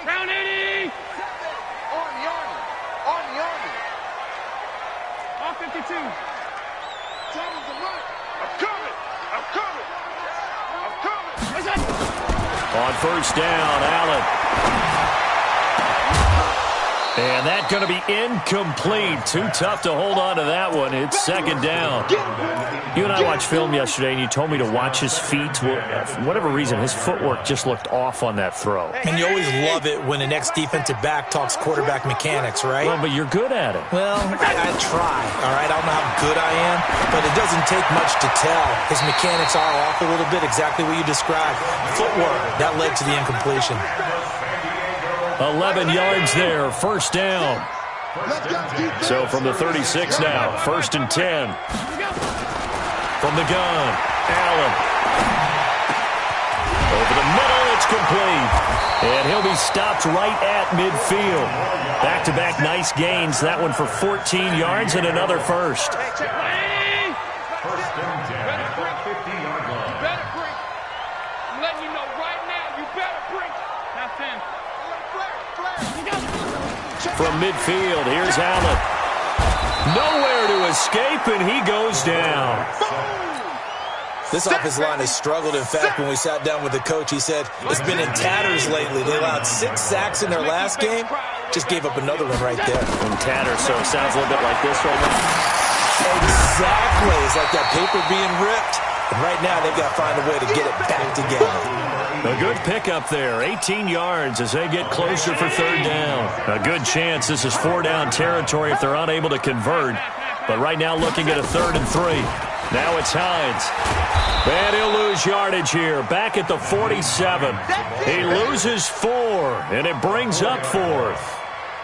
Round 80. On the Army. On the Army. On 52. Tell him to run. I'm coming. I'm coming. I'm coming. On first down, Allen. And that's going to be incomplete. Too tough to hold on to that one. It's second down. You and I watched film yesterday, and you told me to watch his feet. Well, for whatever reason, his footwork just looked off on that throw. And you always love it when the next defensive back talks quarterback mechanics, right? Well, but you're good at it. Well, I try, all right? I don't know how good I am, but it doesn't take much to tell. His mechanics are off a little bit, exactly what you described. Footwork, that led to the incompletion. 11 yards there, first down. So from the 36 now, first and 10. From the gun, Allen. Over the middle, it's complete. And he'll be stopped right at midfield. Back-to-back nice gains. That one for 14 yards and another first. First and 10. I'm letting you know right now, you better bring. Now 10. From midfield, here's Allen. Nowhere to escape, and he goes down. This offensive line has struggled. In fact, when we sat down with the coach, he said it's been in tatters lately. They allowed 6 sacks in their last game. Just gave up another one right there. In tatters, so it sounds a little bit like this right now. Exactly. It's like that paper being ripped. And right now, they've got to find a way to get it back together. A good pickup there, 18 yards as they get closer for third down. A good chance this is 4-down territory if they're unable to convert. But right now looking at a 3rd and 3. Now it's Hines. And he'll lose yardage here, back at the 47. He loses 4, and it brings up 4th.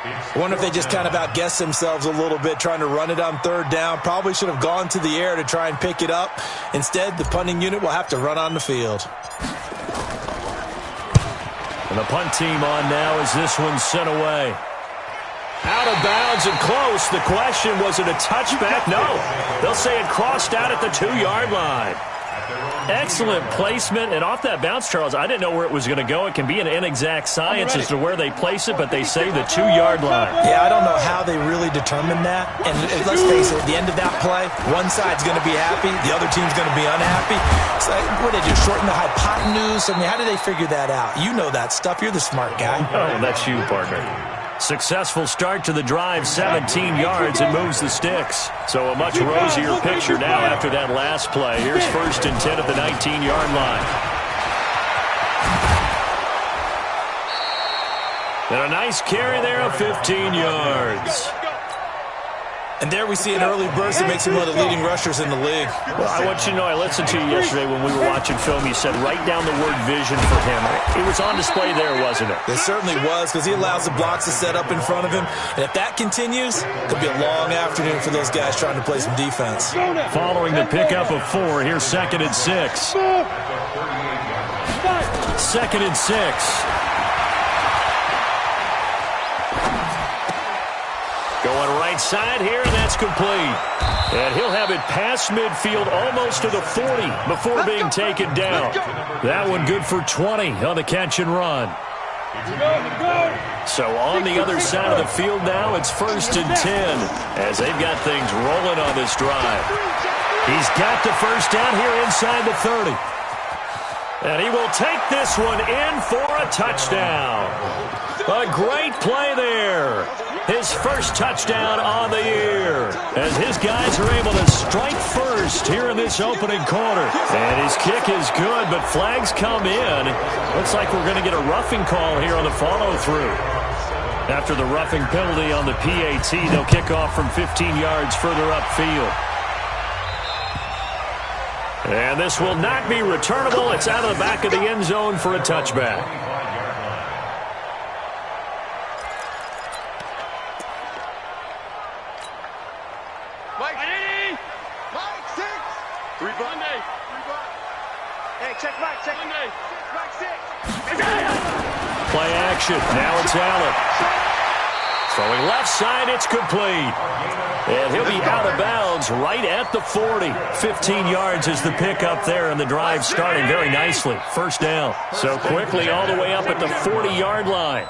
I wonder if they just kind of outguessed themselves a little bit trying to run it on 3rd down. Probably should have gone to the air to try and pick it up. Instead, the punting unit will have to run on the field. And the punt team on now as this one's sent away. Out of bounds and close. The question, was it a touchback? No. They'll say it crossed out at the 2-yard line. Excellent placement. And off that bounce, Charles, I didn't know where it was going to go. It can be an inexact science as to where they place it, but they say the 2-yard line. Yeah, I don't know how they really determined that. And let's face it, at the end of that play, one side's going to be happy, the other team's going to be unhappy. It's like, what did they do, shorten the hypotenuse? I mean, how did they figure that out? You know that stuff. You're the smart guy. Oh, that's you, partner. Successful start to the drive, 17 yards, and moves the sticks. So a much rosier picture now after that last play. Here's first and 10 at the 19-yard line. And a nice carry there of 15 yards. And there we see an early burst that makes him one of the leading rushers in the league. Well, I want you to know, I listened to you yesterday when we were watching film. You said write down the word vision for him. It was on display there, wasn't it? It certainly was, because he allows the blocks to set up in front of him. And if that continues, it could be a long afternoon for those guys trying to play some defense. Following the pickup of 4, here's 2nd and 6. 2nd and 6. Going right side here, and that's complete. And he'll have it past midfield almost to the 40 before being taken down. That one good for 20 on the catch and run. So on the other side of the field now, it's first and 10 as they've got things rolling on this drive. He's got the first down here inside the 30. And he will take this one in for a touchdown. A great play there. His first touchdown on the year as his guys are able to strike first here in this opening quarter. And his kick is good, but flags come in. Looks like we're going to get a roughing call here on the follow-through. After the roughing penalty on the PAT, they'll kick off from 15 yards further upfield. And this will not be returnable. It's out of the back of the end zone for a touchback. Play action. Now it's Allen. Throwing left side, it's complete. And he'll be out of bounds right at the 40. 15 yards is the pickup there, and the drive starting very nicely. First down. So quickly all the way up at the 40-yard line.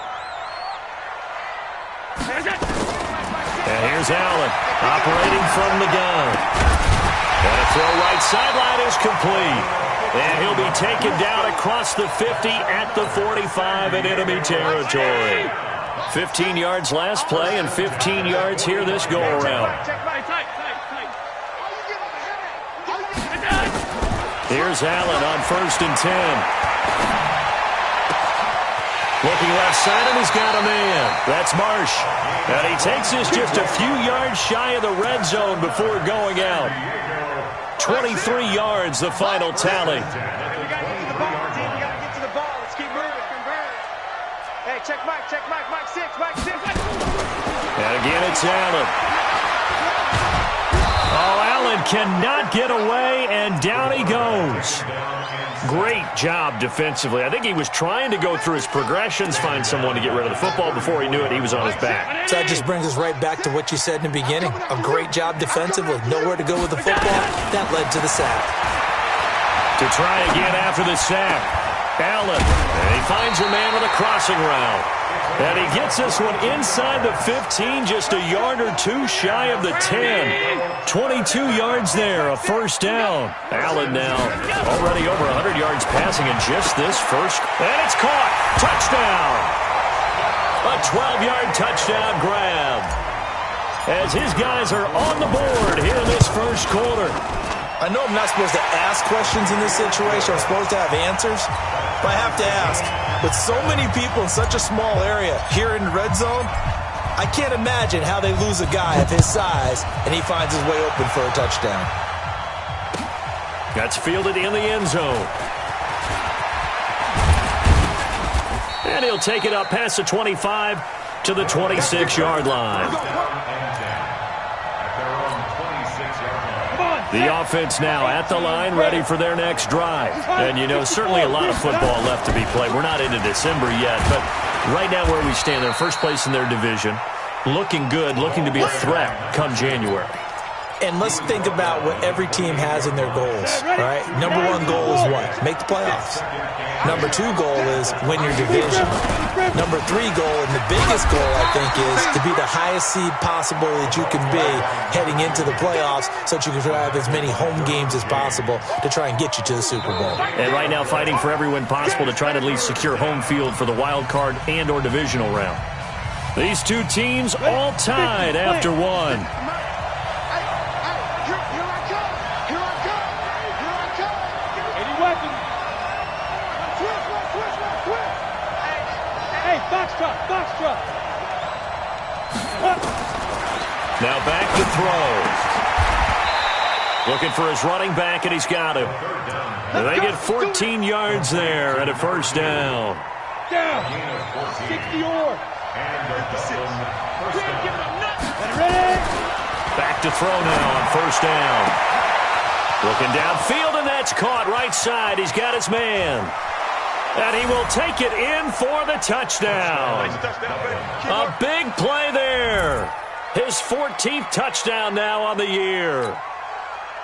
here's Allen operating from the gun. And a throw right sideline is complete. And he'll be taken down across the 50 at the 45 in enemy territory. 15 yards last play and 15 yards here this go-around. Here's Allen on 1st and 10. Looking left side, and he's got a man. That's Marsh. And he takes this just a few yards shy of the red zone before going out. 23 yards, the final tally. Check Mike, Mike 6. And again, it's Allen. Oh, Allen cannot get away, and down he goes. Great job defensively. I think he was trying to go through his progressions, find someone to get rid of the football. Before he knew it, he was on his back. So that just brings us right back to what you said in the beginning. A great job defensively. Nowhere to go with the football. That led to the sack. To try again after the sack. Allen, and he finds a man with a crossing route. And he gets this one inside the 15, just a yard or two shy of the 10. 22 yards there, a first down. Allen now already over 100 yards passing in just this first. And it's caught. Touchdown. A 12-yard touchdown grab. As his guys are on the board here in this first quarter. I know I'm not supposed to ask questions in this situation. I'm supposed to have answers. But I have to ask, with so many people in such a small area here in the red zone, I can't imagine how they lose a guy of his size and he finds his way open for a touchdown. That's fielded in the end zone. And he'll take it up past the 25 to the 26-yard line. The offense now at the line, ready for their next drive. And, you know, certainly a lot of football left to be played. We're not into December yet, but right now where we stand, they're first place in their division, looking good, looking to be a threat come January. And let's think about what every team has in their goals, right? Number one goal is what? Make the playoffs. Number two goal is win your division. Number three goal, and the biggest goal, I think, is to be the highest seed possible that you can be heading into the playoffs so that you can have as many home games as possible to try and get you to the Super Bowl. And right now fighting for every win possible to try to at least secure home field for the wild card and or divisional round. These two teams all tied after one. Now back to throw. Looking for his running back, and he's got him. And they get 14 yards there at a first down. Down. 60 or. Back to throw now on first down. Looking downfield, and that's caught right side. He's got his man. And he will take it in for the touchdown. A big play there. His 14th touchdown now on the year.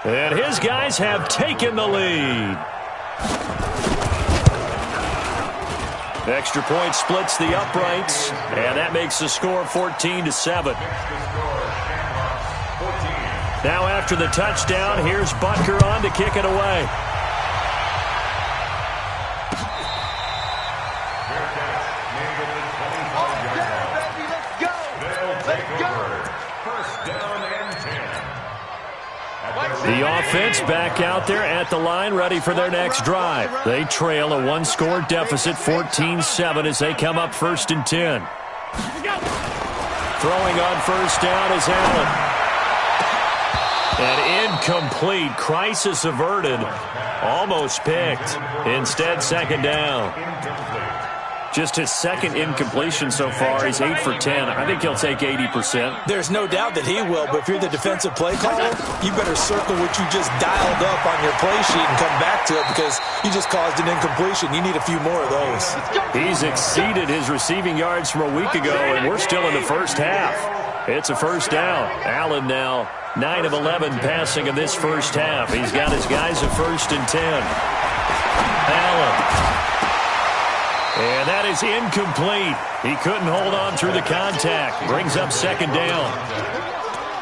And his guys have taken the lead. Extra point splits the uprights, and that makes the score 14-7. Now after the touchdown, here's Butker on to kick it away. The offense back out there at the line, ready for their next drive. They trail a one-score deficit, 14-7, as they come up 1st and 10. Throwing on first down is Allen. An incomplete, crisis averted, almost picked. Instead, second down. Just his second incompletion so far. He's 8 for 10. I think he'll take 80%. There's no doubt that he will, but if you're the defensive play caller, you better circle what you just dialed up on your play sheet and come back to it because you just caused an incompletion. You need a few more of those. He's exceeded his receiving yards from a week ago, and we're still in the first half. It's a first down. Allen now 9 of 11 passing in this first half. He's got his guys at 1st and 10. Allen. And that is incomplete. He couldn't hold on through the contact. Brings up second down.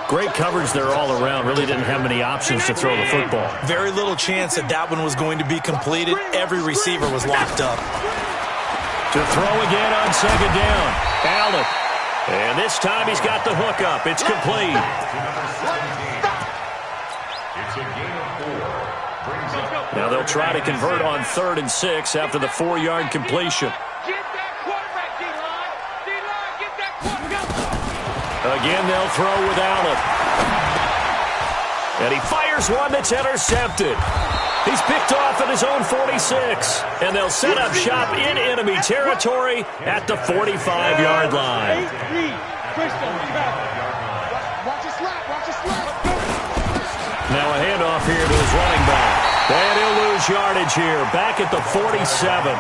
Great coverage there all around. Really didn't have many options to throw the football. Very little chance that that one was going to be completed. Every receiver was locked up. To throw again on second down. Allen. And this time he's got the hook up. It's complete. Now they'll try to convert on 3rd and 6 after the 4-yard completion. Again, they'll throw with Allen. And he fires one that's intercepted. He's picked off at his own 46. And they'll set up shop in enemy territory at the 45-yard line. Now a handoff here to his running back. And he'll lose yardage here, back at the 47.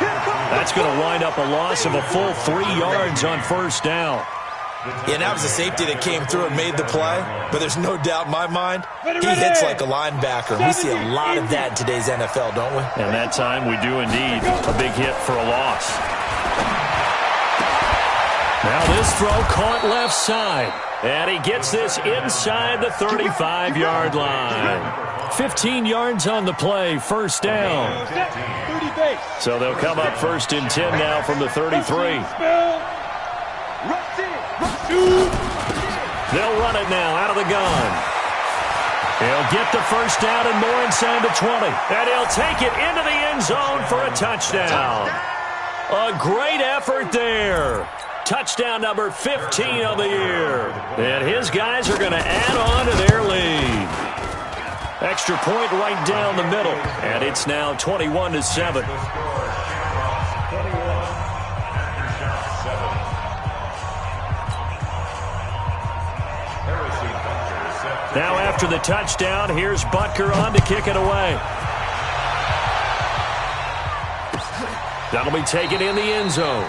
That's going to wind up a loss of a full 3 yards on 1st down. Yeah, that was a safety that came through and made the play, but there's no doubt in my mind, he hits like a linebacker. We see a lot of that in today's NFL, don't we? And that time we do indeed. A big hit for a loss. Now this throw caught left side. And he gets this inside the 35-yard line. 15 yards on the play, 1st down. So they'll come up 1st and 10 now from the 33. They'll run it now out of the gun. He'll get the 1st down and more inside the 20. And he'll take it into the end zone for a touchdown. A great effort there. Touchdown number 15 of the year. And his guys are going to add on to their lead. Extra point right down the middle. And it's now 21-7. Now after the touchdown, here's Butker on to kick it away. That'll be taken in the end zone.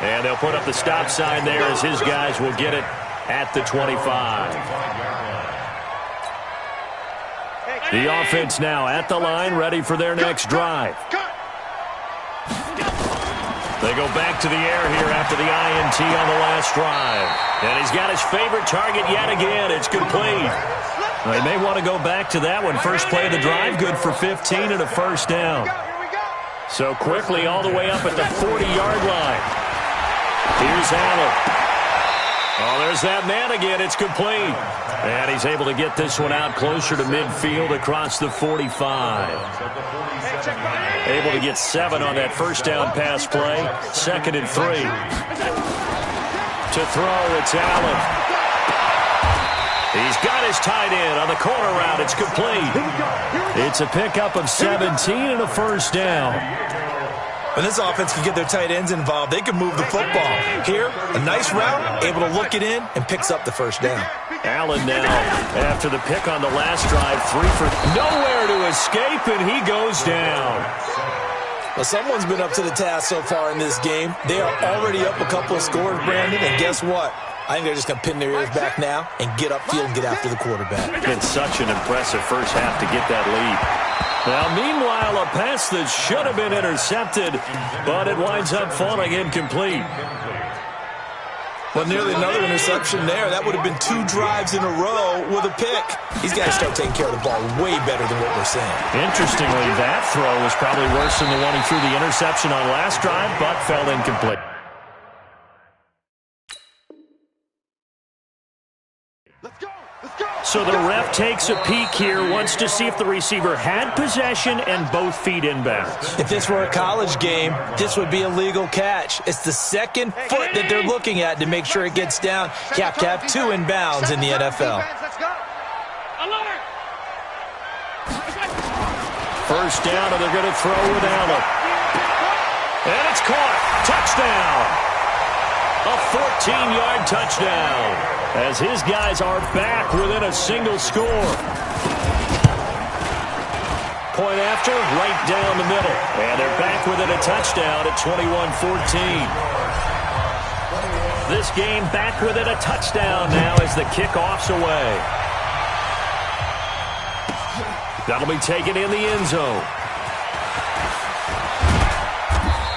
And they'll put up the stop sign there as his guys will get it at the 25. The offense now at the line, ready for their next drive. They go back to the air here after the INT on the last drive. And he's got his favorite target yet again. It's complete. They may want to go back to that one. First play of the drive, good for 15 and a 1st down. So quickly all the way up at the 40-yard line. Here's Allen. Oh, there's that man again. It's complete. And he's able to get this one out closer to midfield across the 45. Able to get 7 on that 1st down pass play. 2nd and 3. To throw, it's Allen. He's got his tight end on the corner route. It's complete. It's a pickup of 17 and a 1st down. When this offense can get their tight ends involved, they can move the football. Here, a nice route, able to look it in, and picks up the 1st down. Allen now, after the pick on the last drive, 3 for nowhere to escape, and he goes down. Well, someone's been up to the task so far in this game. They are already up a couple of scores, Brandon, and guess what? I think they're just going to pin their ears back now and get upfield and get after the quarterback. It's been such an impressive first half to get that lead. Now, meanwhile, a pass that should have been intercepted, but it winds up falling incomplete. Well, nearly another interception there. That would have been 2 drives in a row with a pick. These guys start taking care of the ball way better than what we're seeing. Interestingly, that throw was probably worse than the one he threw the interception on last drive, but fell incomplete. So the ref takes a peek here, wants to see if the receiver had possession and both feet inbounds. If this were a college game, this would be a legal catch. It's the 2nd foot that they're looking at to make sure it gets down. You have to have 2 inbounds in the NFL. First down, and they're going to throw with Allen. And it's caught. Touchdown. A 14-yard touchdown as his guys are back within a single score. Point after, right down the middle. And they're back within a touchdown at 21-14. This game back within a touchdown now as the kickoff's away. That'll be taken in the end zone.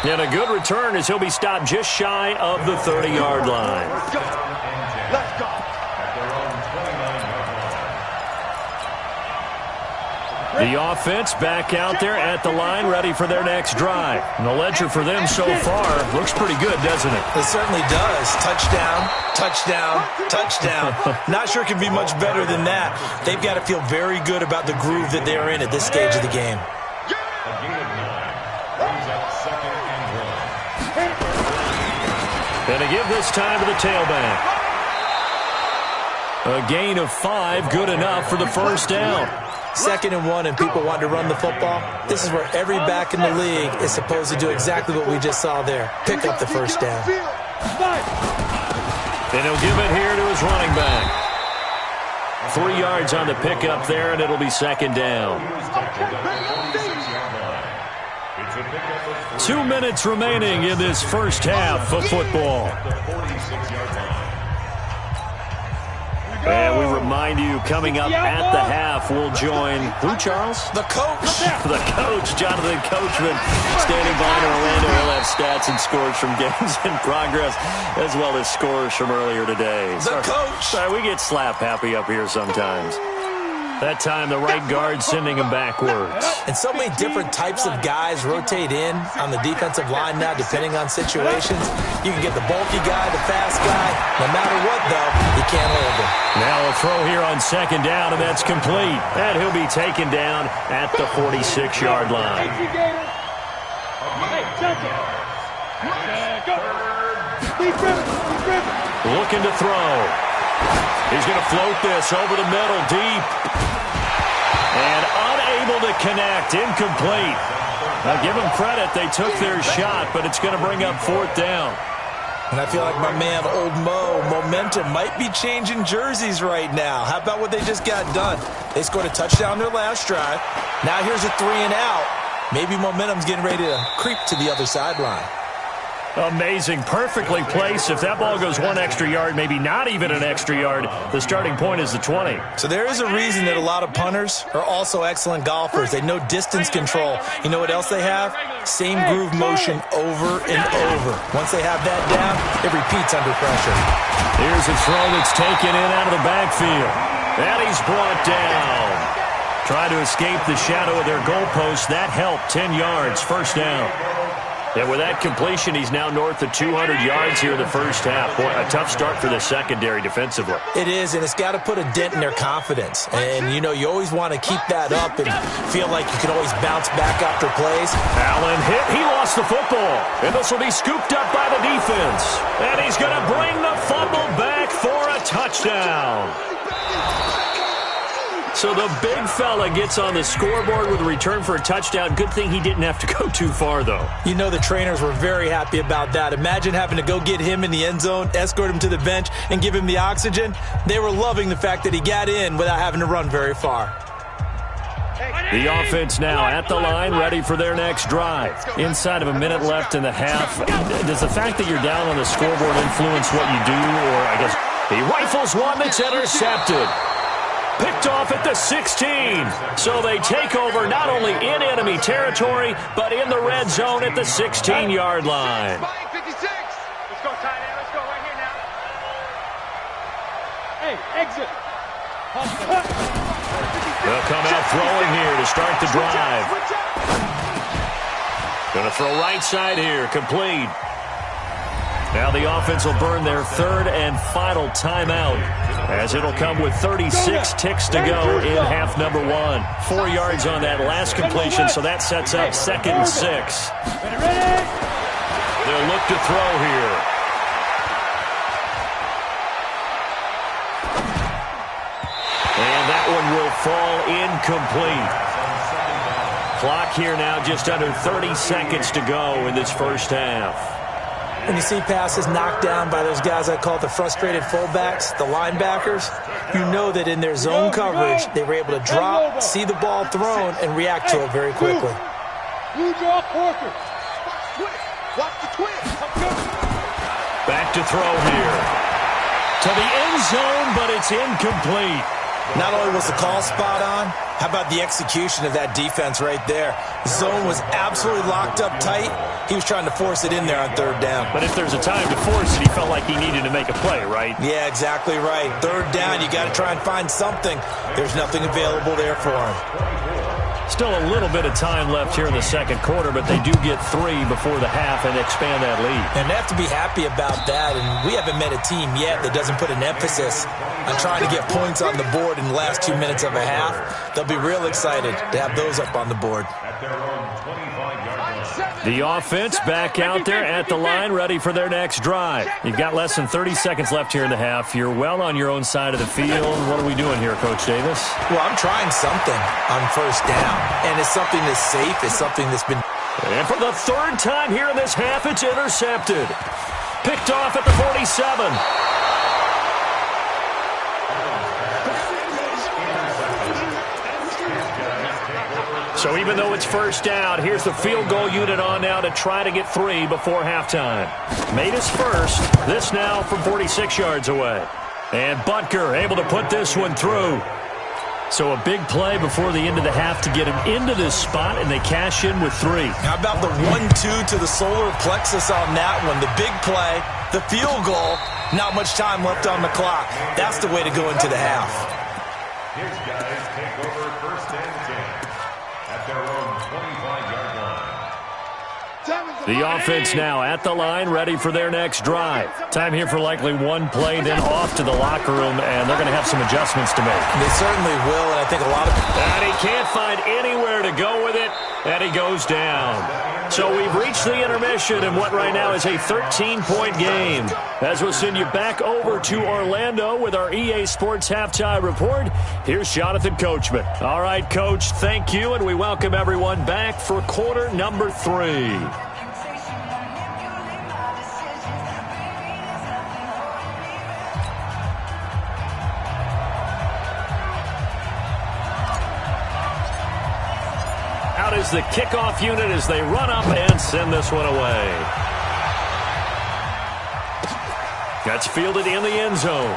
And a good return as he'll be stopped just shy of the 30-yard line. Let's go. The offense back out there at the line, ready for their next drive. And the ledger for them so far looks pretty good, doesn't it? It certainly does. Touchdown, touchdown, touchdown. Not sure it can be much better than that. They've got to feel very good about the groove that they're in at this stage of the game. And to give this time to the tailback. A gain of 5, good enough for the first down. 2nd and 1 and people want to run the football. This is where every back in the league is supposed to do exactly what we just saw there. Pick up the first down. And he'll give it here to his running back. 3 yards on the pickup there, and it'll be 2nd down. 2 minutes remaining in this first half of football. And we remind you, coming up at the half, we'll join, who, Charles? The coach. The coach, Jonathan Coachman, standing by in Orlando. He'll have stats and scores from games in progress, as well as scores from earlier today. The coach. Sorry, we get slap happy up here sometimes. That time, the right guard sending him backwards. And so many different types of guys rotate in on the defensive line now, depending on situations. You can get the bulky guy, the fast guy. No matter what, though, you can't hold him. Now a throw here on 2nd down, and that's complete. And he'll be taken down at the 46-yard line. Looking to throw. He's going to float this over the middle, deep. And unable to connect, incomplete. Now give them credit, they took their shot, but it's going to bring up 4th down. And I feel like my man, Old Mo, momentum might be changing jerseys right now. How about what they just got done? They scored a touchdown their last drive. Now here's a 3 and out. Maybe momentum's getting ready to creep to the other sideline. Amazing. Perfectly placed. If that ball goes 1 extra yard, maybe not even an extra yard, the starting point is the 20. So there is a reason that a lot of punters are also excellent golfers. They know distance control. You know what else they have? Same groove motion over and over. Once they have that down, it repeats under pressure. Here's a throw that's taken in out of the backfield. And he's brought down. Trying to escape the shadow of their goalpost. That helped. 10 yards. First down. And with that completion, he's now north of 200 yards here in the first half. Boy, a tough start for the secondary defensively. It is, and it's got to put a dent in their confidence. And, you know, you always want to keep that up and feel like you can always bounce back after plays. Allen hit. He lost the football. And this will be scooped up by the defense. And he's going to bring the fumble back for a touchdown. So the big fella gets on the scoreboard with a return for a touchdown. Good thing he didn't have to go too far, though. You know the trainers were very happy about that. Imagine having to go get him in the end zone, escort him to the bench, and give him the oxygen. They were loving the fact that he got in without having to run very far. The offense now at the line, ready for their next drive. Inside of a minute left in the half. Does the fact that you're down on the scoreboard influence what you do? Or I guess he rifles one that's intercepted. Picked off at the 16. So they take over not only in enemy territory, but in the red zone at the 16-yard line. Let's go, tight end. Let's go right here now. Hey, exit. They'll come out throwing here to start the drive. Going to throw right side here, complete. Now the offense will burn their 3rd and final timeout, as it'll come with 36 ticks to go in half number 1. 4 yards on that last completion, so that sets up 2nd and 6. They'll look to throw here. And that one will fall incomplete. Clock here now just under 30 seconds to go in this first half. When you see passes knocked down by those guys I call the frustrated fullbacks, the linebackers, you know that in their zone coverage, they were able to drop, see the ball thrown, and react to it very quickly. Back to throw here. To the end zone, but it's incomplete. Not only was the call spot on, how about the execution of that defense right there? The zone was absolutely locked up tight. He was trying to force it in there on 3rd down. But if there's a time to force it, he felt like he needed to make a play, right? Yeah, exactly right. 3rd down, you got to try and find something. There's nothing available there for him. Still a little bit of time left here in the second quarter, but they do get 3 before the half and expand that lead. And they have to be happy about that, and we haven't met a team yet that doesn't put an emphasis on trying to get points on the board in the last 2 minutes of a half. They'll be real excited to have those up on the board. The offense back out there at the line, ready for their next drive. You've got less than 30 seconds left here in the half. You're well on your own side of the field. What are we doing here, Coach Davis? Well, I'm trying something on first down, and it's something that's safe. It's something that's been... And for the third time here in this half, it's intercepted. Picked off at the 47. So even though it's first down, here's the field goal unit on now to try to get 3 before halftime. Made his first. This now from 46 yards away. And Butker able to put this one through. So a big play before the end of the half to get him into this spot, and they cash in with 3. How about the 1-2 to the solar plexus on that one? The big play, the field goal, not much time left on the clock. That's the way to go into the half. His guys take over first and 10 at their own 25-yard line. The offense now at the line, ready for their next drive. Time here for likely one play, then off to the locker room, and they're going to have some adjustments to make. They certainly will, and I think a lot of... And he can't find anywhere to go with it, and he goes down. So we've reached the intermission in what right now is a 13-point game. As we'll send you back over to Orlando with our EA Sports Halftime Report, here's Jonathan Coachman. All right, Coach, thank you, and we welcome everyone back for quarter number 3. Out is the kickoff unit as they run up and send this one away. That's fielded in the end zone.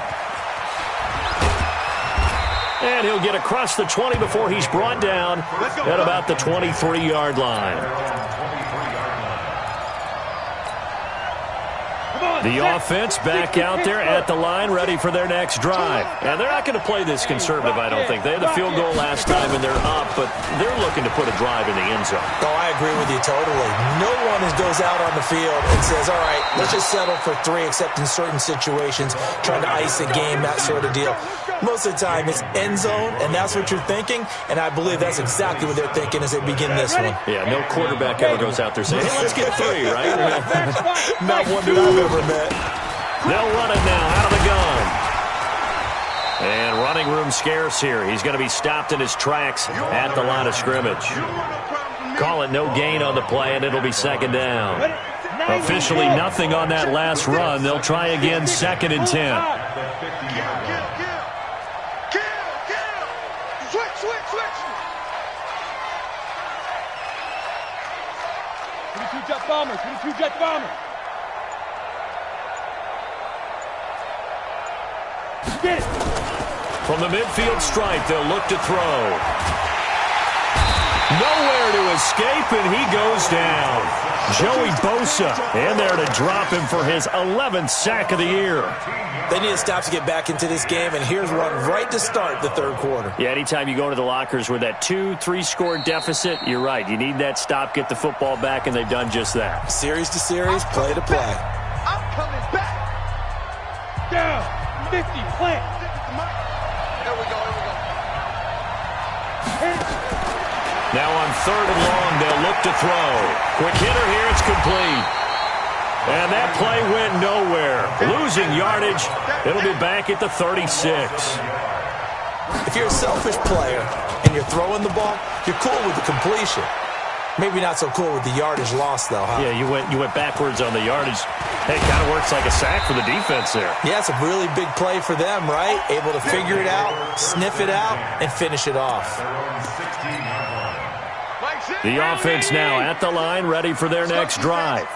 And he'll get across the 20 before he's brought down at about the 23-yard line. The offense back out there at the line, ready for their next drive. And they're not going to play this conservative, I don't think. They had the field goal last time, and they're up, but they're looking to put a drive in the end zone. Oh, I agree with you totally. No one goes out on the field and says, all right, let's just settle for 3, except in certain situations, trying to ice a game, that sort of deal. Most of the time, it's end zone, and that's what you're thinking, and I believe that's exactly what they're thinking as they begin this one. Yeah, no quarterback ever goes out there saying, hey, let's get 3, right? Not one that I've ever met. They'll run it now out of the gun. And running room scarce here. He's going to be stopped in his tracks at the line of scrimmage. Call it no gain on the play, and it'll be second down. Officially nothing on that last run. They'll try again, 2nd and 10. Bombers, 22 Jet Bombers. Get it. From the midfield stripe, they'll look to throw. Nowhere to escape, and he goes down. Joey Bosa in there to drop him for his 11th sack of the year. They need a stop to get back into this game, and here's one right to start the third quarter. Yeah, anytime you go to the lockers with that 2-3 score deficit, you're right. You need that stop, get the football back, and they've done just that. Series to series, play to play. I'm coming back. Down. 50, plant. Here we go, Now on 3rd and long, they'll look to throw. Quick hitter here, it's complete. And that play went nowhere. Losing yardage. It'll be back at the 36. If you're a selfish player and you're throwing the ball, you're cool with the completion. Maybe not so cool with the yardage loss, though, huh? Yeah, you went backwards on the yardage. Hey, kind of works like a sack for the defense there. Yeah, it's a really big play for them, right? Able to figure it out, sniff it out, and finish it off. The offense now at the line, ready for their next drive.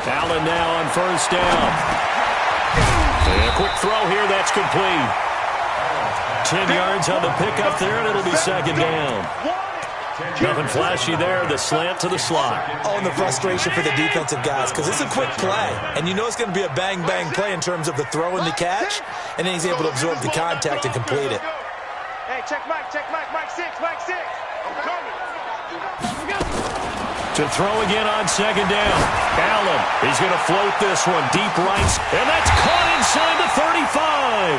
Allen now on first down. And a quick throw here, that's complete. 10 yards on the pickup there, and it'll be second down. Nothing flashy there. The slant to the slot. Oh, and the frustration for the defensive guys because it's a quick play. And you know it's going to be a bang-bang play in terms of the throw and the catch. And then he's able to absorb the contact and complete it. Hey, check Mike 6, Mike 6. I'm coming. To throw again on second down. Allen, he's going to float this one deep right. And that's caught inside the 35.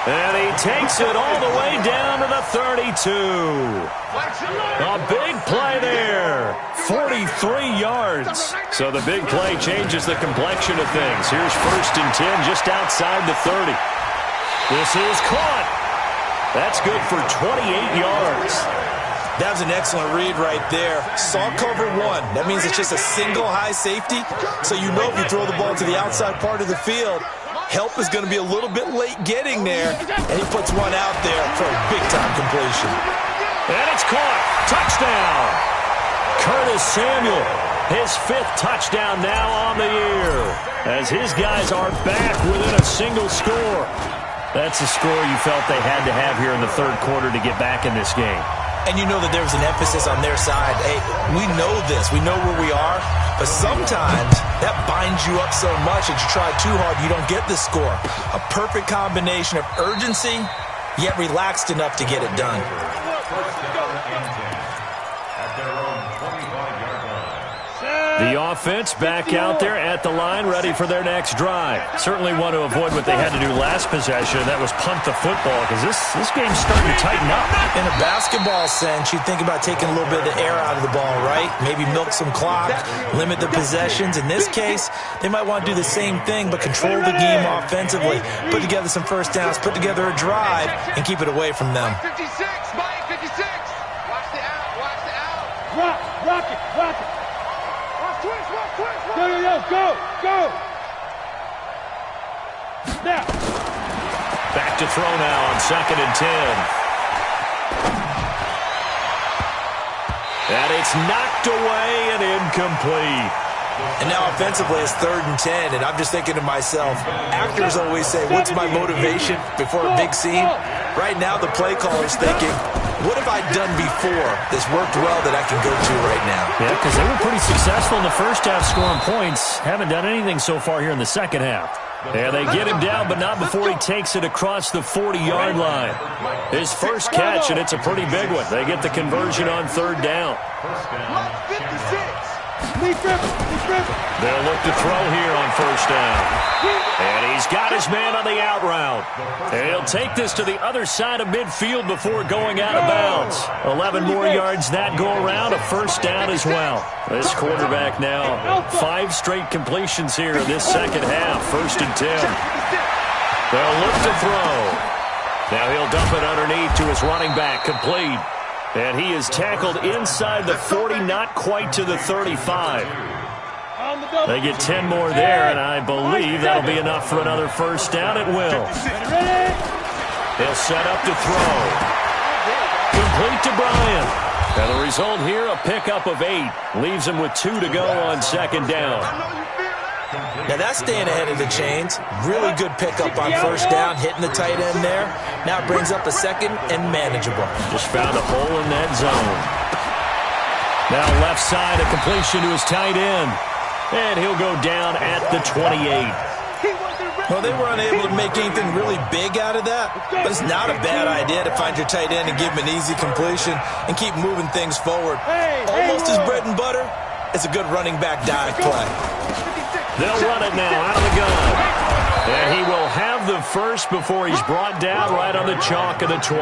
And he takes it all the way down to the 32. A big play there. 43 yards. So the big play changes the complexion of things. Here's 1st and 10 just outside the 30. This is caught. That's good for 28 yards. That was an excellent read right there. Saw cover 1. That means it's just a single high safety. So you know if you throw the ball to the outside part of the field, help is going to be a little bit late getting there. And he puts one out there for a big-time completion. And it's caught. Touchdown. Curtis Samuel, his 5th touchdown now on the year. As his guys are back within a single score. That's a score you felt they had to have here in the 3rd quarter to get back in this game. And you know that there was an emphasis on their side. Hey, we know this. We know where we are. But sometimes that binds you up so much that you try too hard, you don't get the score. A perfect combination of urgency, yet relaxed enough to get it done. The offense back out there at the line, ready for their next drive. Certainly want to avoid what they had to do last possession. That was punt the football, because this game's starting to tighten up. In a basketball sense, you think about taking a little bit of the air out of the ball, right? Maybe milk some clock, limit the possessions. In this case, they might want to do the same thing, but control the game offensively. Put together some first downs, put together a drive, and keep it away from them. 56, Mike 56. Watch the out. Rock it. Twist. Go. Now. Back to throw now on 2nd and 10. And it's knocked away and incomplete. And now offensively it's 3rd and 10, and I'm just thinking to myself, actors always say, what's my motivation before a big scene? Right now the play caller's thinking, what have I done before that's worked well that I can go to right now? Yeah, because they were pretty successful in the first half scoring points. Haven't done anything so far here in the second half. Yeah, they get him down, but not before he takes it across the 40-yard line. His first catch, and it's a pretty big one. They get the conversion on 3rd down. Mike 56. They'll look to throw here on 1st down. And he's got his man on the out route. And he'll take this to the other side of midfield before going out of bounds. 11 more yards that go around, a 1st down as well. This quarterback now, 5 straight completions here in this second half. 1st and 10. They'll look to throw. Now he'll dump it underneath to his running back, complete. And he is tackled inside the 40, not quite to the 35. They get 10 more there, and I believe that'll be enough for another 1st down. It will. They'll set up to throw. Complete to Bryant. And the result here, a pickup of 8. Leaves him with 2 to go on 2nd down. Now that's staying ahead of the chains. Really good pickup on 1st down, hitting the tight end there. Now it brings up a 2nd and manageable. Just found a hole in that zone. Now left side, a completion to his tight end. And he'll go down at the 28. Well, they were unable to make anything really big out of that, but it's not a bad idea to find your tight end and give him an easy completion and keep moving things forward. Almost his bread and butter. It's a good running back dive play. They'll run it now out of the gun. And he will have the first before he's brought down right on the chalk of the 20.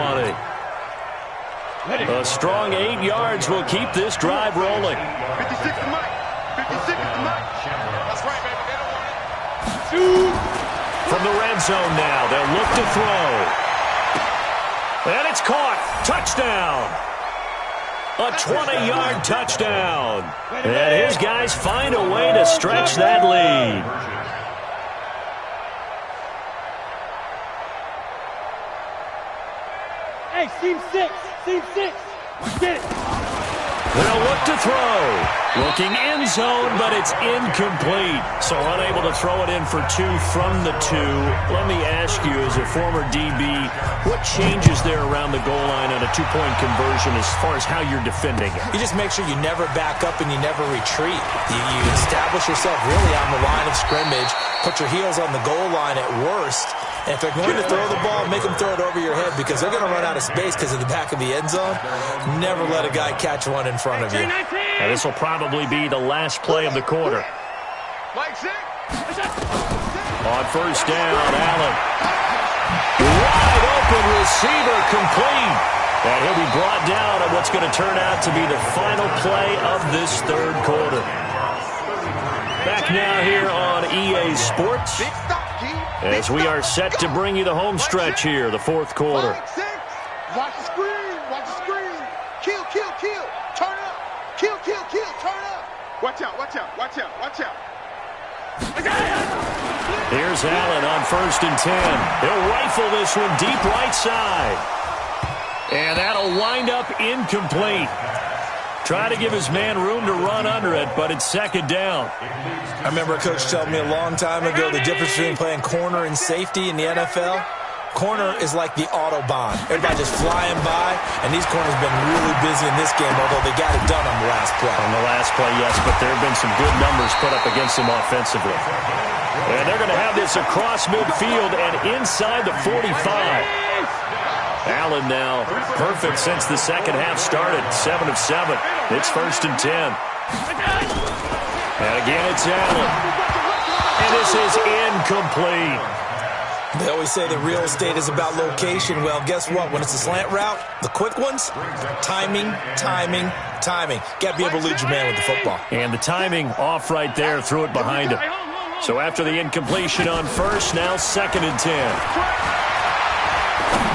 A strong 8 yards will keep this drive rolling. 56 to Mike. 56 to Mike. That's right, baby. They don't want it. From the red zone now, they'll look to throw. And it's caught. Touchdown. A 20-yard touchdown. And his guys find a way to stretch that lead. Hey, seam 6. Get it. They'll look to throw. Looking end zone, but it's incomplete. So unable to throw it in for 2 from the 2. Let me ask you, as a former DB, what changes there around the goal line on a 2-point conversion as far as how you're defending it? You just make sure you never back up and you never retreat. You establish yourself really on the line of scrimmage, put your heels on the goal line at worst, and if they're going to throw the ball, make them throw it over your head because they're going to run out of space because of the back of the end zone. Never let a guy catch one in front of you. Now, this will probably be the last play of the quarter. On first down, Allen. Wide open receiver, complete. And he'll be brought down on what's going to turn out to be the final play of this third quarter. Back now here on EA Sports, as we are set to bring you the home stretch here, the fourth quarter. Watch the screen. Watch the screen. Kill. Turn up. Kill. Turn up. Watch out. Here's Allen on first and 10. He'll rifle this one deep right side. And that'll wind up incomplete. Try to give his man room to run under it, but it's second down. I remember a coach telling me a long time ago the difference between playing corner and safety in the NFL. Corner is like the Autobahn. Everybody just flying by, and these corners have been really busy in this game, although they got it done on the last play. On the last play, yes, but there have been some good numbers put up against them offensively. And they're going to have this across midfield and inside the 45. Allen now perfect since the second half started. 7 of 7. It's first and 10. And again, it's Allen. And this is incomplete. They always say that real estate is about location. Well, guess what? When it's a slant route, the quick ones, timing. Got to be able to lead your man with the football. And the timing off right there, threw it behind him. So after the incompletion on first, now second and 10.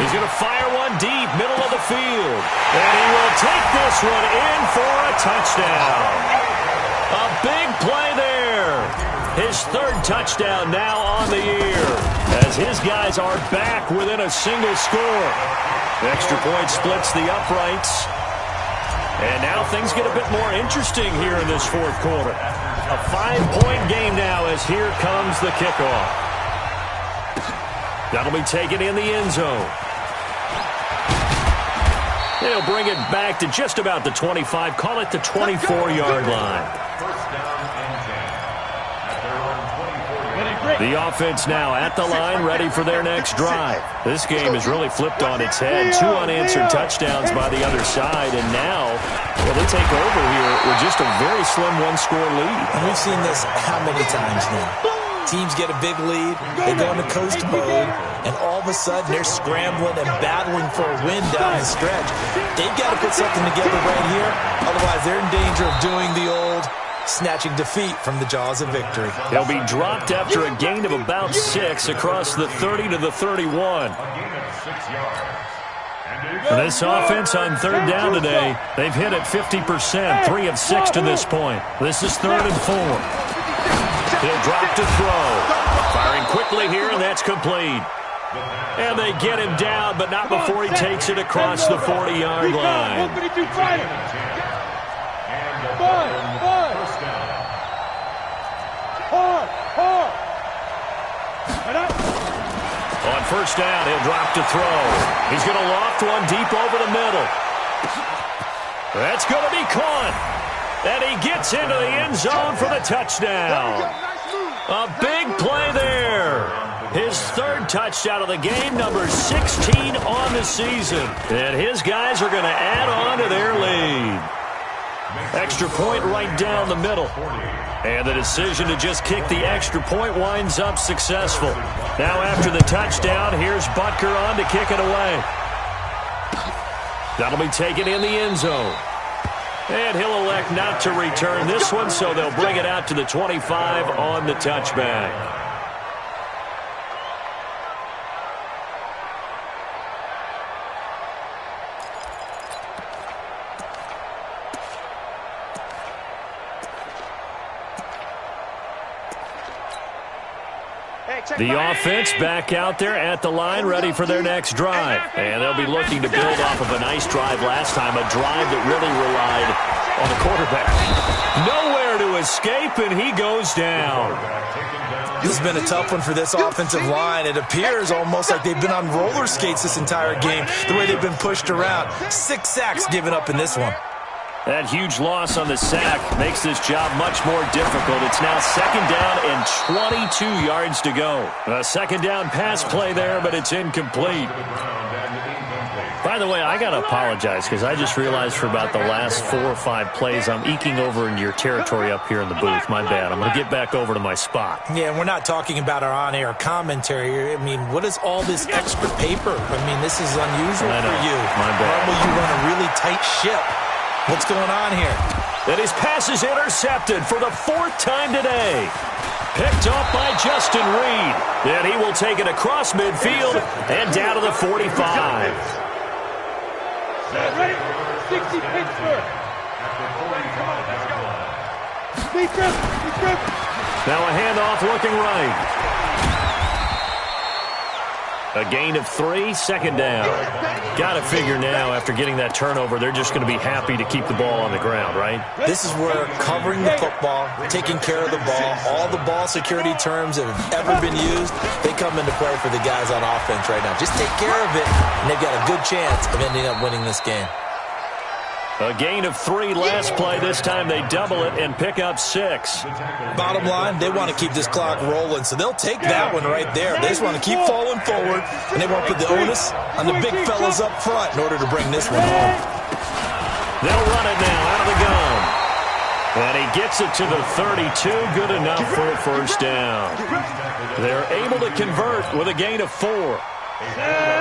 He's going to fire one deep, middle of the field. And he will take this one in for a touchdown. A big play there. His third touchdown now on the year, as his guys are back within a single score. The extra point splits the uprights. And now things get a bit more interesting here in this fourth quarter. A 5-point game now, as here comes the kickoff. That'll be taken in the end zone. They'll bring it back to just about the 25, call it the 24-yard line. The offense now at the line, ready for their next drive. This game has really flipped on its head. 2 unanswered touchdowns by the other side, and now, well, they take over here with just a very slim 1-score lead. And we've seen this how many times now? Teams get a big lead, they go into coast mode, and all of a sudden they're scrambling and battling for a win down the stretch. They've got to put something together right here, otherwise they're in danger of doing the old snatching defeat from the jaws of victory. They'll be dropped after a gain of about 6 across the 30 to the 31. For this offense on third down today, they've hit at 50%, 3 of 6 to this point. This is 3rd and 4. He'll drop to throw. Firing quickly here, and that's complete. And they get him down, but not before he takes it across the 40-yard line. On first down, he'll drop to throw. He's going to loft one deep over the middle. That's going to be caught. And he gets into the end zone for the touchdown. A big play there. His 3rd touchdown of the game, number 16 on the season. And his guys are going to add on to their lead. Extra point right down the middle. And the decision to just kick the extra point winds up successful. Now after the touchdown, here's Butker on to kick it away. That'll be taken in the end zone. And he'll elect not to return this one, so they'll bring it out to the 25 on the touchback. The offense back out there at the line, ready for their next drive. And they'll be looking to build off of a nice drive last time, a drive that really relied on the quarterback. Nowhere to escape, and he goes down. This has been a tough one for this offensive line. It appears almost like they've been on roller skates this entire game, the way they've been pushed around. 6 sacks given up in this one. That huge loss on the sack makes this job much more difficult. It's now 2nd down and 22 yards to go. A 2nd down pass play there, but it's incomplete. By the way, I got to apologize because I just realized for about the last 4 or 5 plays I'm eking over into your territory up here in the booth. My bad. I'm going to get back over to my spot. Yeah, and we're not talking about our on-air commentary here. I mean, what is all this extra paper? I mean, this is unusual for you. My bad. Normally you run a really tight ship. What's going on here? And his pass is intercepted for the 4th time today. Picked off by Justin Reed. And he will take it across midfield and down to the 45. Ready? 60 Pittsburgh. Now a handoff looking right. A gain of 3, 2nd down. Got to figure now after getting that turnover, they're just going to be happy to keep the ball on the ground, right? This is where covering the football, taking care of the ball, all the ball security terms that have ever been used, they come into play for the guys on offense right now. Just take care of it, and they've got a good chance of ending up winning this game. A gain of 3 last play. This time they double it and pick up 6. Bottom line, they want to keep this clock rolling, so they'll take that one right there. They just want to keep falling forward, and they want to put the onus on the big fellas up front in order to bring this one home. They'll run it now out of the gun. And he gets it to the 32. Good enough for a 1st down. They're able to convert with a gain of 4.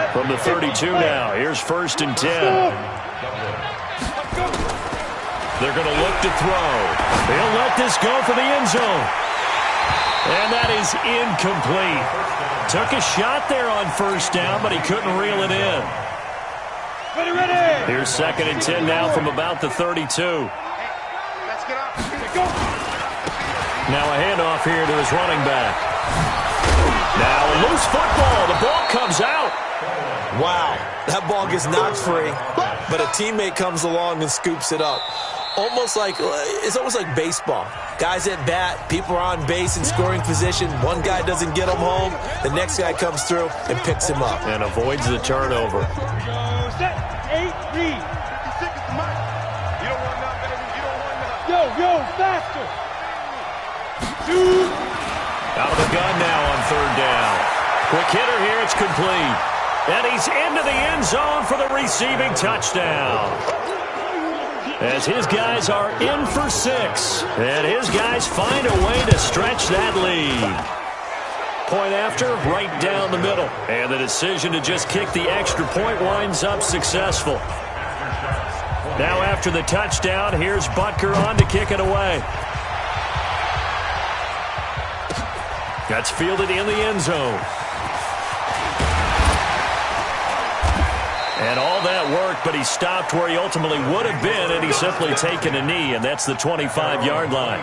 From the 32 now. Here's 1st and 10. They're going to look to throw. They'll let this go for the end zone. And that is incomplete. Took a shot there on 1st down, but he couldn't reel it in. Ready. Here's 2nd and 10 now from about the 32. Let's get up. Now a handoff here to his running back. Now a loose football. The ball comes out. Wow, that ball gets knocked free, but a teammate comes along and scoops it up. It's almost like baseball. Guys at bat, people are on base in scoring position. One guy doesn't get him home. The next guy comes through and picks him up. And avoids the turnover. Set. 8 lead. 56 is mine. You don't want nothing, baby. You don't want nothing. Yo, faster. 2. Out of the gun now on 3rd down. Quick hitter here. It's complete. And he's into the end zone for the receiving touchdown. As his guys are in for 6. And his guys find a way to stretch that lead. Point after, right down the middle. And the decision to just kick the extra point winds up successful. Now after the touchdown, here's Butker on to kick it away. That's fielded in the end zone. And all that work, but he stopped where he ultimately would have been, and he's simply taken a knee, and that's the 25-yard line.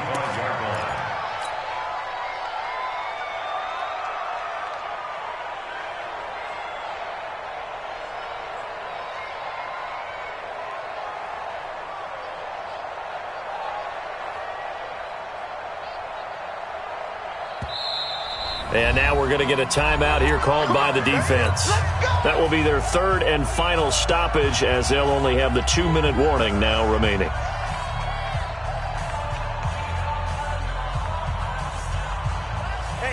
And now we're going to get a timeout here called by the defense. That will be their 3rd and final stoppage, as they'll only have the 2-minute warning now remaining.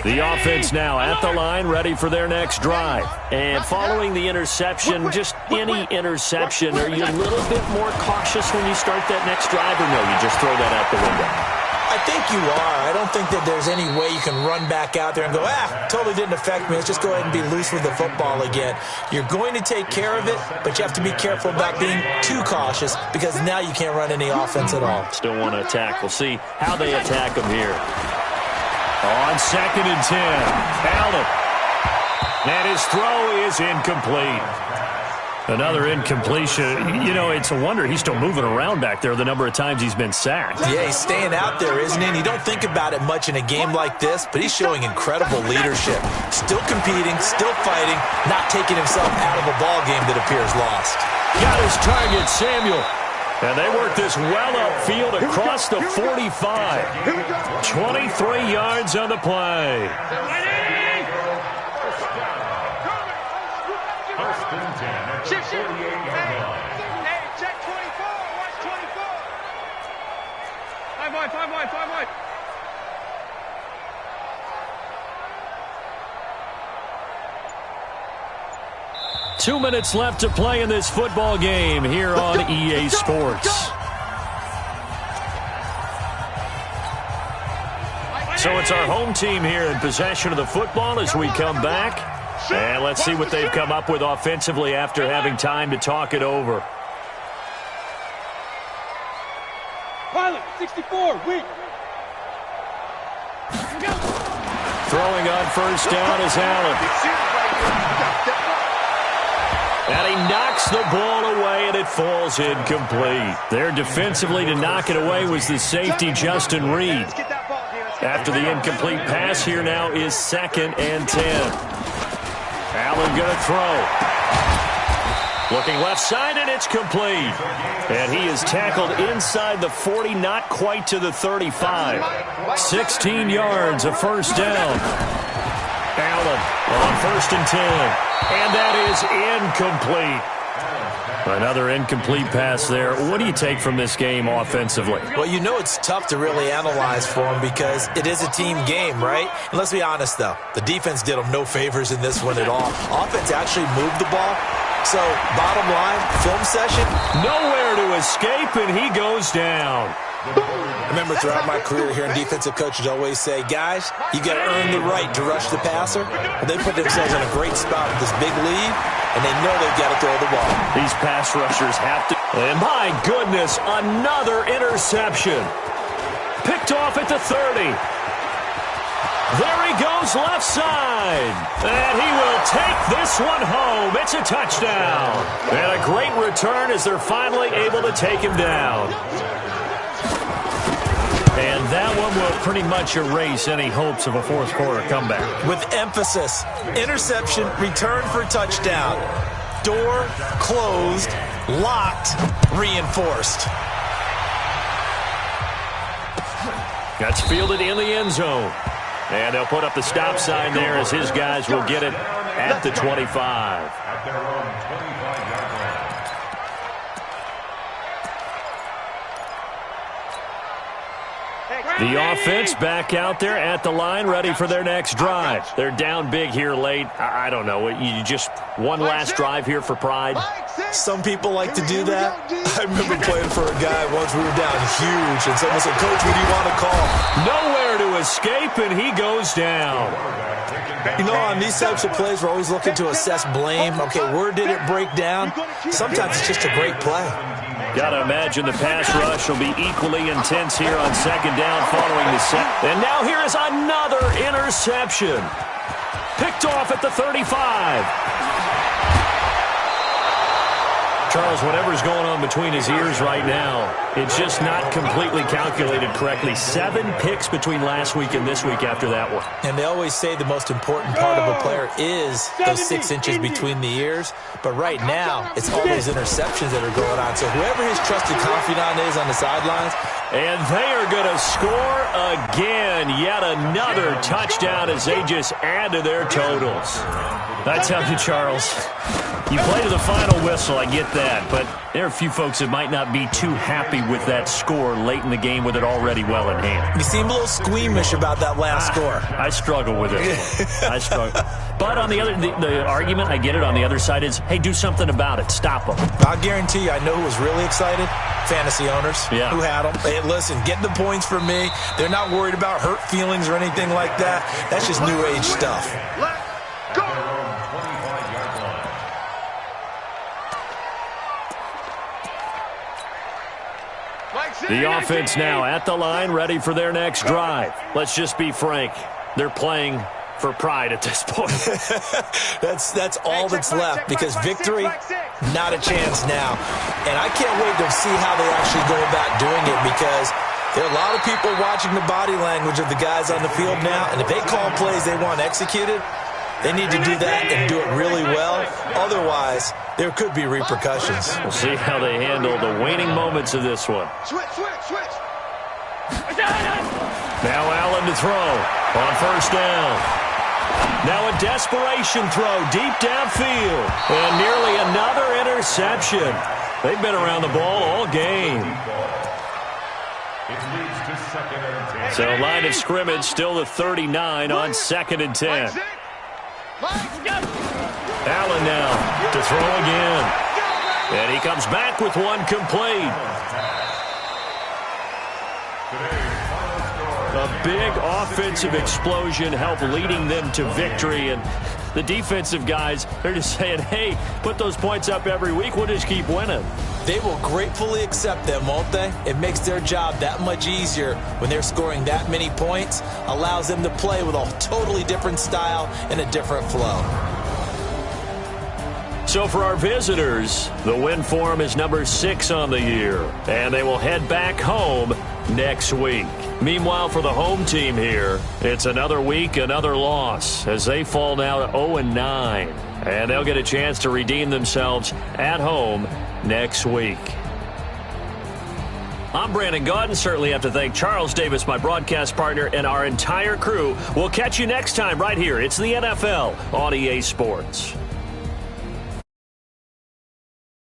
The offense now at the line, ready for their next drive. And following the interception, just any interception, are you a little bit more cautious when you start that next drive, or no, you just throw that out the window? I think you are. I don't think that there's any way you can run back out there and go, totally didn't affect me. Let's just go ahead and be loose with the football again. You're going to take care of it, but you have to be careful about being too cautious because now you can't run any offense at all. Still want to attack. We'll see how they attack them here. On 2nd and 10. Allen. And his throw is incomplete. Another incompletion. You know, it's a wonder he's still moving around back there the number of times he's been sacked. Yeah, he's staying out there, isn't he? And you don't think about it much in a game like this, but he's showing incredible leadership. Still competing, still fighting, not taking himself out of a ball game that appears lost. Got his target, Samuel. And they work this well upfield across the 45. 23 yards on the play. Shift. Hey, check 24. Watch 24. 5 wide. 2 minutes left to play in this football game here on EA Sports. So it's our home team here in possession of the football as we come back. And let's see what they've come up with offensively after having time to talk it over. Pilot, 64, weak. Throwing on first down is Allen. And he knocks the ball away, and it falls incomplete. There defensively to knock it away was the safety, Justin Reed. After the incomplete pass, here now is 2nd and 10. Allen going to throw. Looking left side, and it's complete. And he is tackled inside the 40, not quite to the 35. 16 yards, a first down. Allen on 1st and 10. And that is incomplete. Another incomplete pass there. What do you take from this game offensively? Well, you know it's tough to really analyze for him because it is a team game, right? And let's be honest, though. The defense did him no favors in this one at all. Offense actually moved the ball. So, bottom line, film session. Nowhere to escape, and he goes down. I remember throughout my career hearing defensive coaches always say, guys, you got to earn the right to rush the passer. Well, they put themselves in a great spot with this big lead, and they know they've got to throw the ball. These pass rushers have to. And my goodness, another interception. Picked off at the 30. There he goes left side. And he will take this one home. It's a touchdown. And a great return as they're finally able to take him down. And that one will pretty much erase any hopes of a fourth quarter comeback. With emphasis, interception, return for touchdown. Door closed, locked, reinforced. That's fielded in the end zone. And they'll put up the stop sign there as his guys will get it at the 25. At their own 25-yard line. The offense back out there at the line, ready for their next drive. They're down big here late. I don't know. You just one last drive here for pride. Some people like to do that. I remember playing for a guy once we were down huge, and someone said, Coach, what do you want to call? Nowhere to escape, and he goes down. You know, on these types of plays, we're always looking to assess blame. Okay, where did it break down? Sometimes it's just a great play. Got to imagine the pass rush will be equally intense here on 2nd down following the set. And now here is another interception. Picked off at the 35. Charles, whatever's going on between his ears right now, it's just not completely calculated correctly. 7 picks between last week and this week after that one. And they always say the most important part of a player is those 6 inches between the ears. But right now, it's all those interceptions that are going on. So whoever his trusted confidant is on the sidelines. And they are going to score again. Yet another touchdown as they just add to their totals. I tell you, Charles, you play to the final whistle, I get that, but there are a few folks that might not be too happy with that score late in the game with it already well in hand. You seem a little squeamish about that last score. I struggle with it. I struggle. But on the other, the argument, I get it, on the other side is, hey, do something about it. Stop them. I'll guarantee you, I know who was really excited. Fantasy owners who had them. Hey, listen, get the points for me. They're not worried about hurt feelings or anything like that. That's just new age stuff. The offense now at the line, ready for their next drive. Let's just be frank. They're playing for pride at this point. That's all that's left, because victory, not a chance now. And I can't wait to see how they actually go about doing it, because there are a lot of people watching the body language of the guys on the field now, and if they call plays they want executed, they need to do that and do it really well. Otherwise, there could be repercussions. We'll see how they handle the waning moments of this one. Switch. Now Allen to throw on first down. Now a desperation throw deep downfield. And nearly another interception. They've been around the ball all game. It leads to 2nd and 10. So line of scrimmage still the 39 on 2nd and 10. Allen now to throw again. And he comes back with one complete. A big offensive explosion helped leading them to victory. And the defensive guys, they're just saying, hey, put those points up every week. We'll just keep winning. They will gratefully accept them, won't they? It makes their job that much easier when they're scoring that many points. Allows them to play with a totally different style and a different flow. So for our visitors, the win form is number 6 on the year. And they will head back home next week. Meanwhile, for the home team here, it's another week, another loss, as they fall now to 0-9. And they'll get a chance to redeem themselves at home next week. I'm Brandon Gaudin. Certainly have to thank Charles Davis, my broadcast partner, and our entire crew. We'll catch you next time right here. It's the NFL on EA Sports.